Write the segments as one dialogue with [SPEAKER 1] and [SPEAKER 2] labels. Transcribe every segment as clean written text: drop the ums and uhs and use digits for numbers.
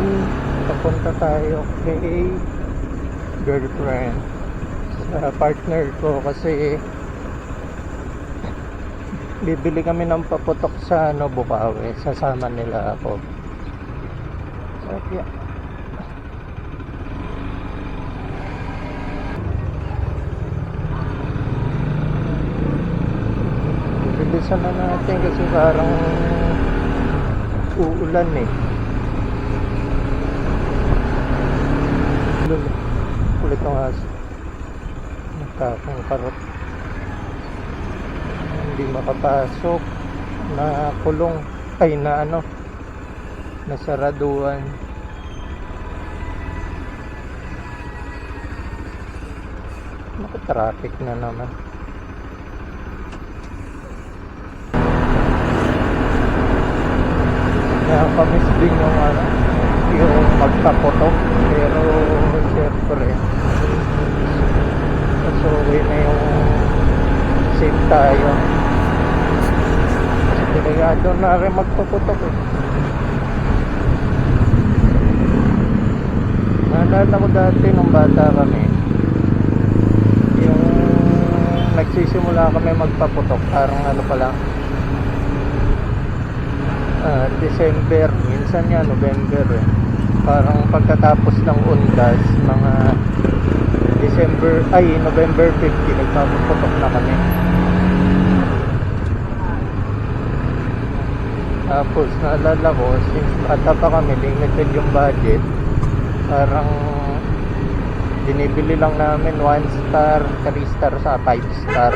[SPEAKER 1] ngayon papunta tayo kay girlfriend sa partner ko kasi bibili kami ng paputok sa Bukawi. Sasama nila ako. Okay. Bilisan na natin kasi parang uulan eh. Kulit ng aso. Nakakang karot. Hindi makapasok. Na kulong. Ay na nasaraduan. Naka-traffic na naman. Nakakamiss din yung magpaputok, pero syempre so okay na yung safe tayo kasi delikado na rin magpaputok eh. Naalala ko dati nung bata kami, yung nagsisimula kami magpaputok parang pa lang December, minsan nga November eh. Parang pagkatapos ng undas, mga November 50 nagpaputok na kami. Tapos naalala ko, since bata pa kami, limited yung budget, parang binibili lang namin 1 star, 3 star sa 5 star.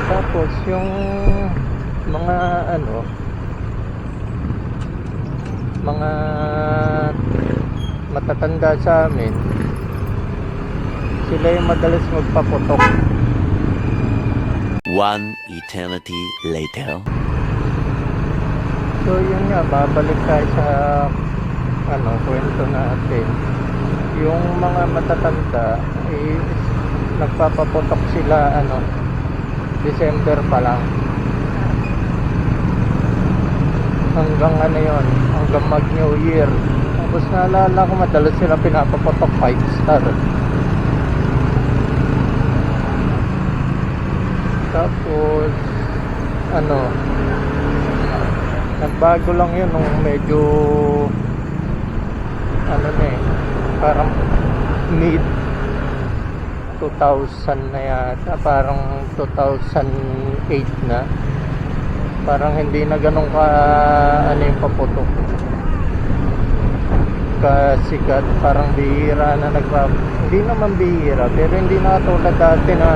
[SPEAKER 1] Tapos yung mga mga matatanda sa amin, sila yung madalas magpaputok.
[SPEAKER 2] One eternity later.
[SPEAKER 1] So yun nga, babalik tayo sa kwento natin. Yung mga matatanda is nagpapaputok sila December pa lang hanggang hanggang mag New Year. Tapos naalala ko madalas sila pinapaputok 5 star. Tapos nagbago lang yun nung medyo parang mid 2000 na yata, parang 2008 na, parang hindi na ganun ka yung paputok kasikat, parang bihira na hindi naman bihira, pero hindi na katulad dati na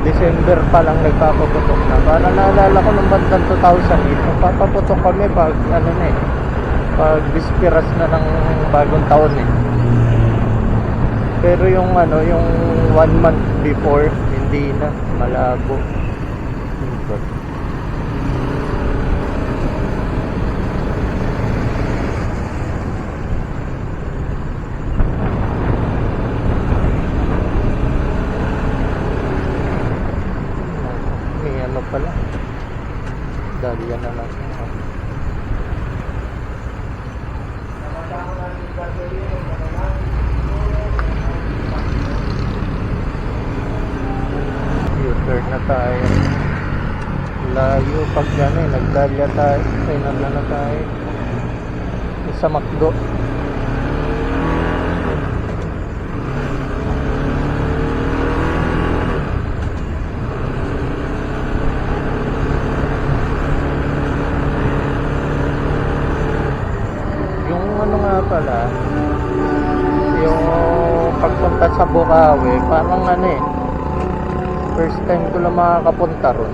[SPEAKER 1] December pa lang nagpapaputok na. Para naalala ko nung bandang 2008 nagpapaputok kami pag pag bispiras na ng bagong taon eh. Pero yung yung 1 month before, hindi na, malabo. May pala. Dalian na lang. U-turn na tayo. Layo pag nagdalya tayo. Ay na tayo sa McDo. Pala yung pagpunta sa Bukawi, parang first time ko lang makakapunta ron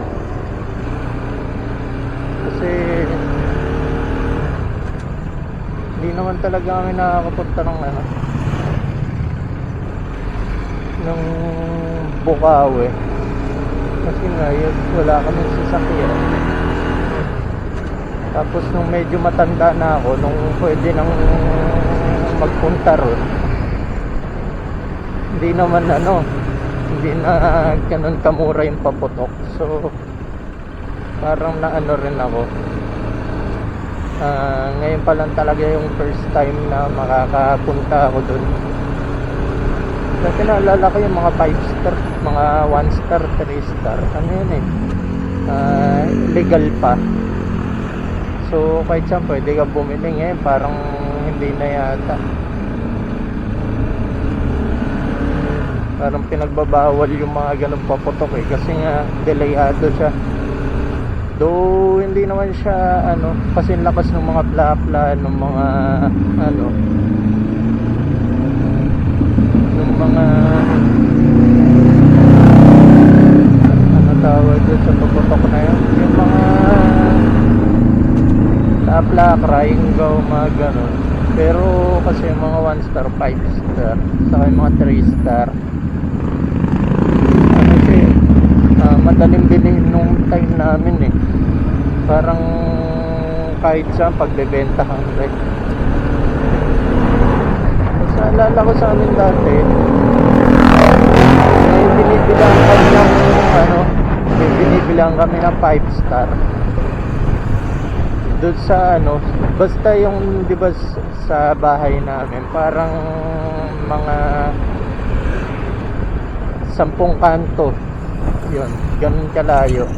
[SPEAKER 1] kasi hindi naman talaga kami nakakapunta ng Bukawi kasi nga wala kami sasakyan. Tapos nung medyo matanda na ako, nung pwede nang magpunta ron, hindi naman hindi na ganun kamura yung paputok. So parang naano rin ako. Ngayon pa lang talaga yung first time na makakapunta ako dun. Kasi naalala ko yung mga 5 star, mga 1 star, 3 star, ano yun eh, legal pa. So kahit saan pwede ka bumili. Ngayon parang hindi na yata, parang pinagbabawal yung mga ganun paputok eh, kasi nga delayado siya. Though hindi naman siya ano, kasi lakas ng mga bla-bla ng mga ano, ng mga ano tawag doon sa paputok na yun, yung mga bla-bla, crying go, mga ganun. Pero kasi yung mga 1 star, 5 star, saka yung mga 3 star, ano siya madaling bilhin nung time namin eh. Parang kahit saan pagbebentahan rin. Mas naalala ko sa amin dati, may binibilang kami ng ano, may binibilang kami ng 5 star doon sa ano, basta yung di ba sa bahay namin parang mga 10 kanto yun, ganun kalayo.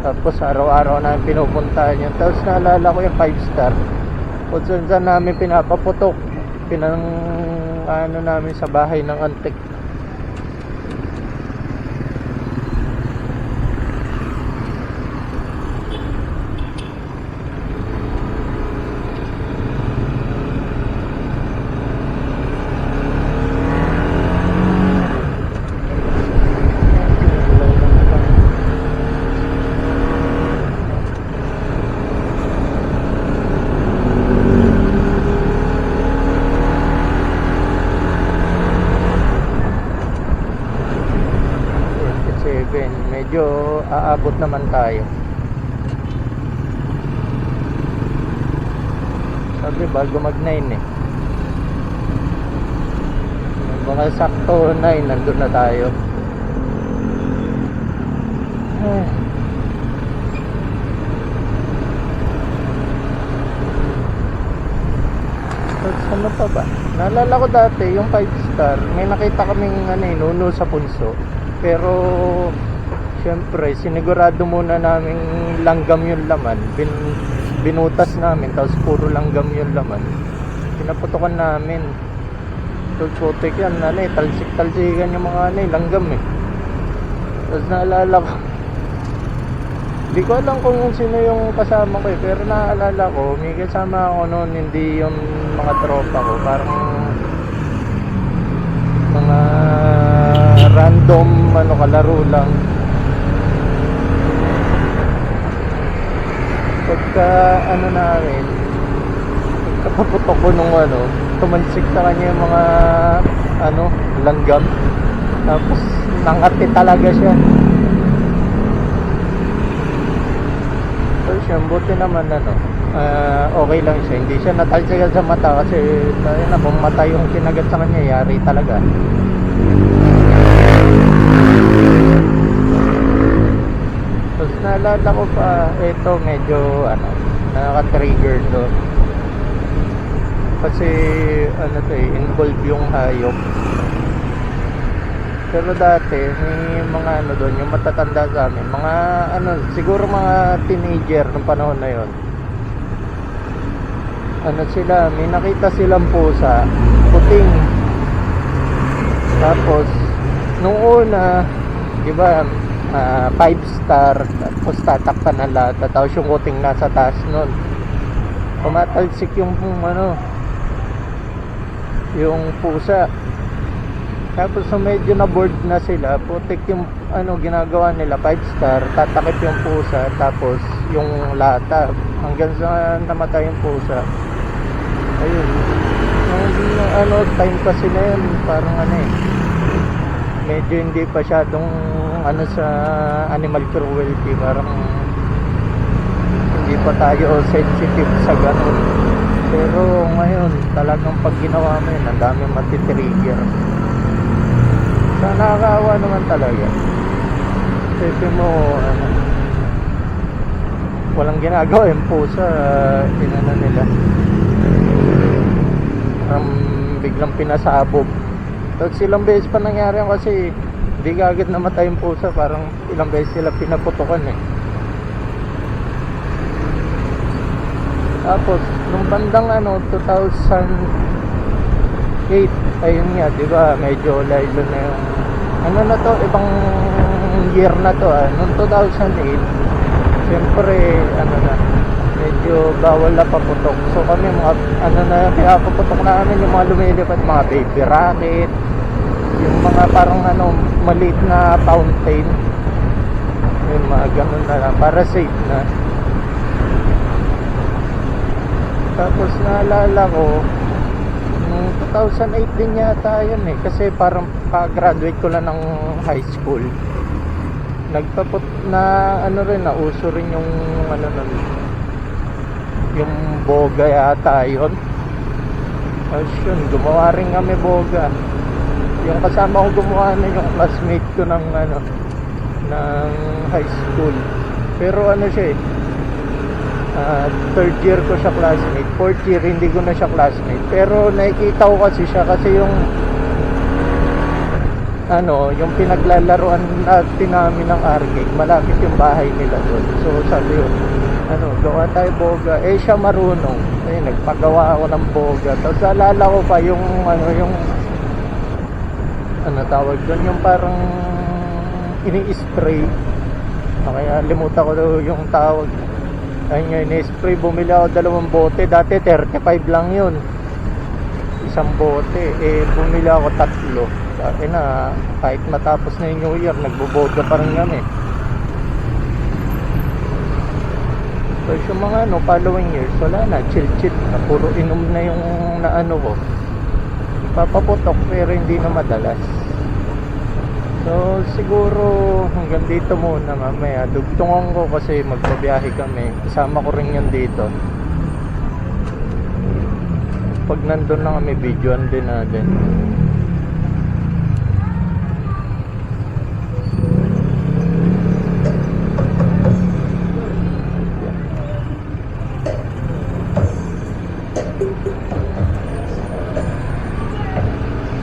[SPEAKER 1] Tapos araw-araw namin pinupuntahan yun. Tapos naalala ko yung 5 star, kung saan namin pinapaputok, ano namin sa bahay ng antik. Medyo aabot naman tayo. Sabi bago mag 9 eh, mga sakto 9 nandun na tayo. Ano pa ba? Naalala ko dati yung 5 star, may nakita kaming ano, nuno sa punso. Pero syempre sinigurado muna namin langgam yung laman. Binutas namin, tapos puro langgam yung laman. Pinaputokan namin. Putik yan, ano eh, talsik-talsikan yung mga ano eh, langgam eh. Tapos naalala ko, di ko alam kung sino yung kasama ko eh, pero naalala ko may kasama ako noon, hindi yung mga tropa ko, parang mga random ano, kalaro lang. Pagka ano namin, pagkapaputok ko nung ano, tumansik sa kanya yung mga ano, langgam. Tapos nangati talaga siya. So siya, buti naman ano, okay lang siya. Hindi siya natalsikan sa mata kasi tayo na, kung mata yung kinagat sa kanya, yari talaga. Tapos naalala ko pa, ito medyo ano, nakaka-trigger to. Kasi ano to eh, involved yung hayop. Pero dati may mga ano doon, yung matatanda sa amin, mga ano, siguro mga teenager nung panahon na yon. Ano sila, may nakita silang pusa, puting. Tapos nung una, di ba, 5 star, tapos tatakpan na lahat, tapos yung kuting nasa taas nun, pumatalsik yung ano, yung pusa. Tapos so medyo na bored na sila, putik yung ano ginagawa nila, 5 star, tatakip yung pusa, tapos yung lata, hanggang sa namatay yung pusa. Ayun, yung ano time kasi na yun, parang ano eh, medyo hindi pa syadong ano sa animal cruelty, parang hindi pa tayo sensitive sa ganun. Pero ngayon talagang pag ginawa mo yun, ang daming matitrigger. So, nakakaawa naman talaga. Kasi mo, ano, walang ginagawa yung pusa, inano nila. Biglang pinasabog. Tapos ilang beses pa nangyari yan kasi hindi agad namatay yung pusa. Parang ilang beses sila pinaputukan eh. Tapos, nung bandang 2008, ayun nga, di ba, medyo lalo na yung, ano na to, ibang year na to, nung 2008, siyempre, medyo bawal na paputok. So kami, mga, pinapaputok namin yung mga lumilipad, mga baby rocket, yung mga parang maliit na fountain, yung mga ganun na lang, para safe na. Tapos naalala ko, nung 2008 din yata yun eh. Kasi parang pa-graduate ko lang ng high school. Nagpaput na uso rin yung nun, yung boga yata yun. Tapos yun, gumawa rin kami boga. Yung kasama ko gumawa na yung classmate ko ng ng high school. Pero siya eh, third year ko siya classmate, fourth year hindi ko na siya classmate, pero nakikita ko kasi siya kasi yung yung pinaglalaruan namin ng arcade, malapit yung bahay nila doon. So sabi ko, gawa tayo boga. Eh siya marunong, nagpagawa ako ng boga. Tapos alala ko pa yung tawag doon, yung parang ini-spray, kaya limutan ko yung tawag. Ayun nga, in-spray, bumili ako 2 bote. Dati 35 lang yun, isang bote. Eh bumili ako 3. Dati na, kahit matapos na yung New Year, nagboboga pa rin kami. So yung mga following years, wala na, chill na, puro inom na yung ko. Papaputok pero hindi na madalas. So siguro hanggang dito muna, mamaya dugtungan ko kasi magbabiyahe kami, kasama ko rin yan dito. Pag nandun na kami, videoan din natin.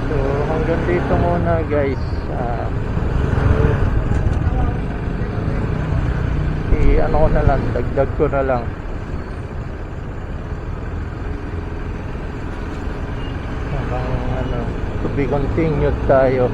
[SPEAKER 1] So hanggang dito muna guys. Ko na lang, dagdag ko na lang. To be continued tayo.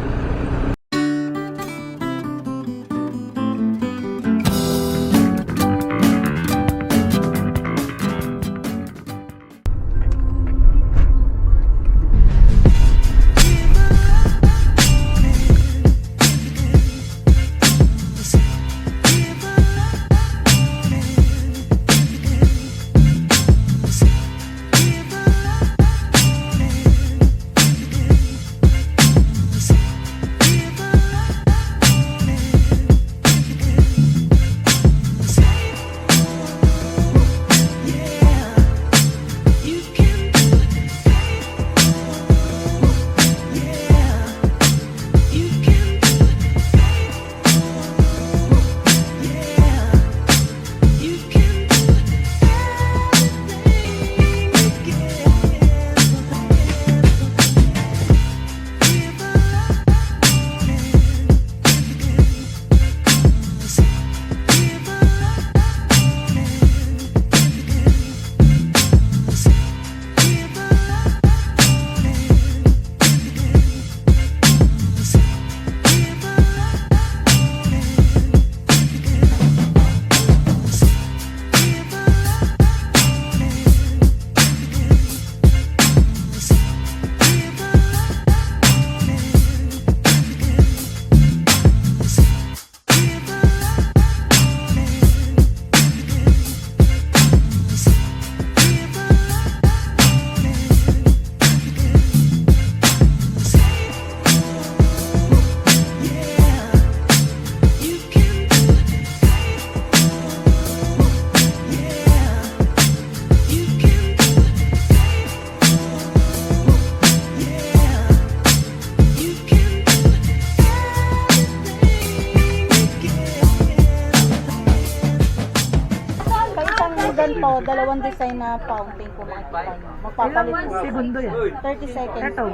[SPEAKER 3] dalawang design na fountain kung makikita nyo. Magpapalit po.
[SPEAKER 4] Segundo yan.
[SPEAKER 3] 30 seconds.
[SPEAKER 4] Ito.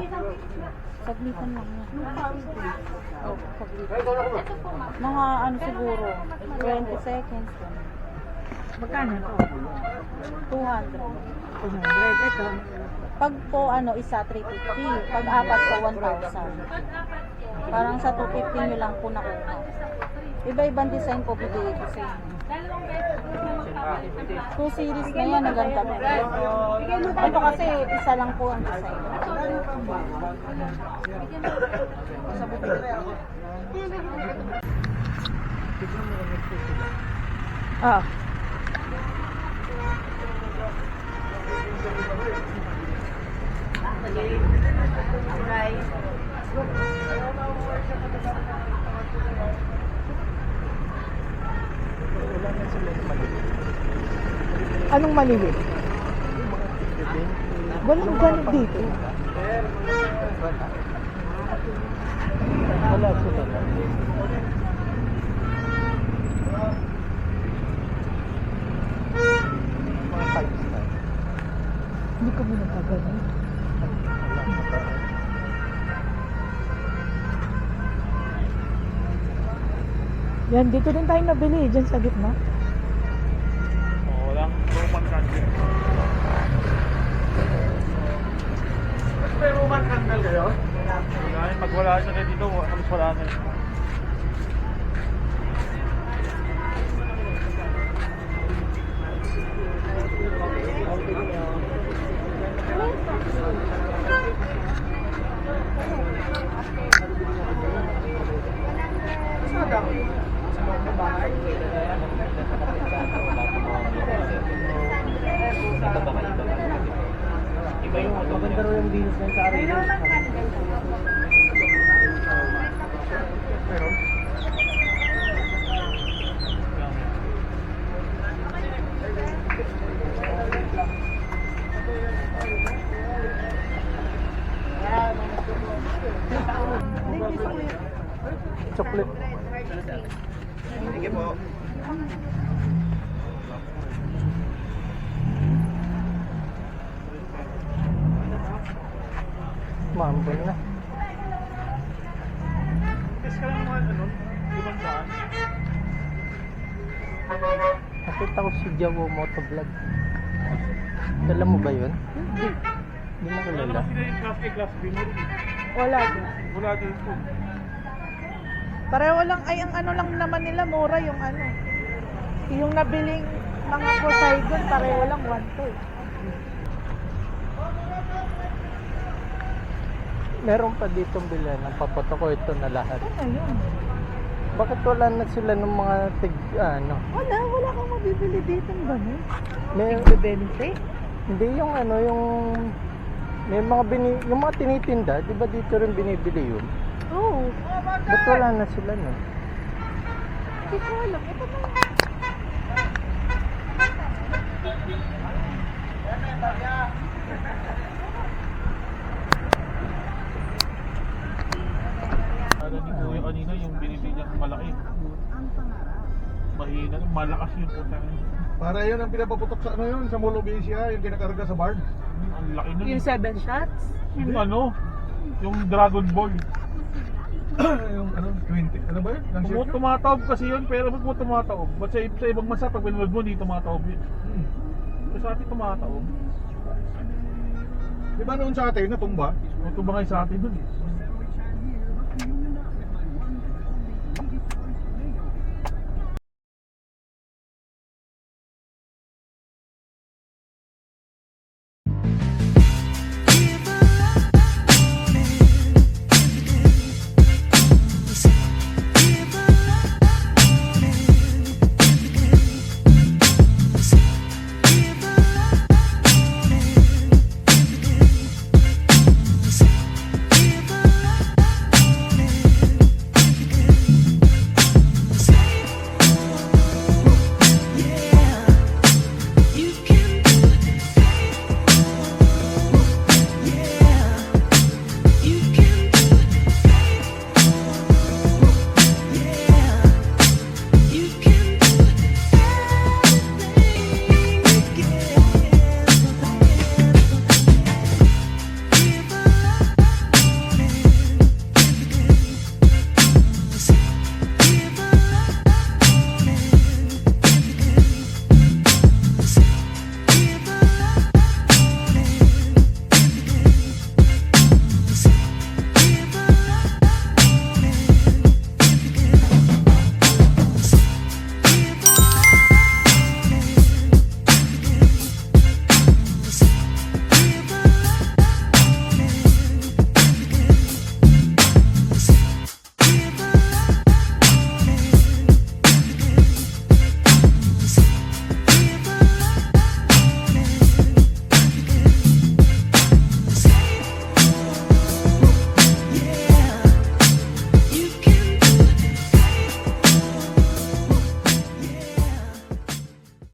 [SPEAKER 3] Saglitan lang yan. Oh, saglitan. Mga ano siguro, 20 seconds.
[SPEAKER 4] Magkano to?
[SPEAKER 3] 200.
[SPEAKER 4] 200. Ito.
[SPEAKER 3] Pag po ano, isa 350. Pag apat po 1,000. Parang sa 250 nyo lang po nakuha. Iba-ibang design po bibigay ko sa inyo. 2 series na yan, ang ganda po. Ito kasi isa lang po ang design.
[SPEAKER 4] Ah.
[SPEAKER 1] Wala na sila yung maliit.
[SPEAKER 4] Anong maliit?
[SPEAKER 1] Yung mga tigre-20.
[SPEAKER 4] Walang ganun dito.
[SPEAKER 1] Wala sila na. Mga 5 star.
[SPEAKER 4] Hindi ko muna kagano'n. Yan, dito din tayo nabili. Diyan sa gitna.
[SPEAKER 5] Walang Roman candle. Mas may Roman candle kayo? Wala yun. Pag wala siya dito, halos wala na yun.
[SPEAKER 1] Maganda rin yung dinos ng tari. Chocolate. Sige po. Mambon na.
[SPEAKER 5] Test ka lang naman, ano? 500.
[SPEAKER 1] Nakita ko si Jawo Motovlog. Alam mo ba yun?
[SPEAKER 4] Hindi.
[SPEAKER 1] Hindi mo
[SPEAKER 5] Wala
[SPEAKER 1] kilala.
[SPEAKER 5] naman sila yung class A, class B mo.
[SPEAKER 4] Wala din.
[SPEAKER 5] Wala din po.
[SPEAKER 4] Pareho lang, ay ang ano lang naman nila, mura yung ano. Yung nabiling mga Poseidon, pareho lang 1,200.
[SPEAKER 1] Meron pa ditong bilan. Ang papato ko ito na lahat.
[SPEAKER 4] Ano yun?
[SPEAKER 1] Bakit wala na sila ng mga ano?
[SPEAKER 4] Wala kang mabibili dito ng gano'n.
[SPEAKER 1] May,
[SPEAKER 4] Bebente?
[SPEAKER 1] hindi yung ano, yung may mga yung mga tinitinda, di ba dito rin binibili yun?
[SPEAKER 4] Oo.
[SPEAKER 1] Ba't wala na sila no?
[SPEAKER 4] Hindi ko alam. Ito ba?
[SPEAKER 5] Alam ni Kuya kanina yung binibili niyang malaki. Mahina, malakas yun po sa akin.
[SPEAKER 6] Para yun ang pinapaputok sa ano yun, sa Mall of Asia, yung kinakarga sa barn.
[SPEAKER 5] Ang laki nun.
[SPEAKER 4] Yung 7 shots?
[SPEAKER 5] Yung ano, yung Dragon Ball.
[SPEAKER 6] yung ano, 20. Ano ba yun? Yung shirt yun?
[SPEAKER 5] Tumataob kasi yun, pero ba't mo tumataob? Ba't sa ibang masa, pag pinunod mo, hindi tumataob yun. Pero sa atin tumataob.
[SPEAKER 6] Di ba noon sa atin, natumba?
[SPEAKER 5] O tumangay sa atin dun eh.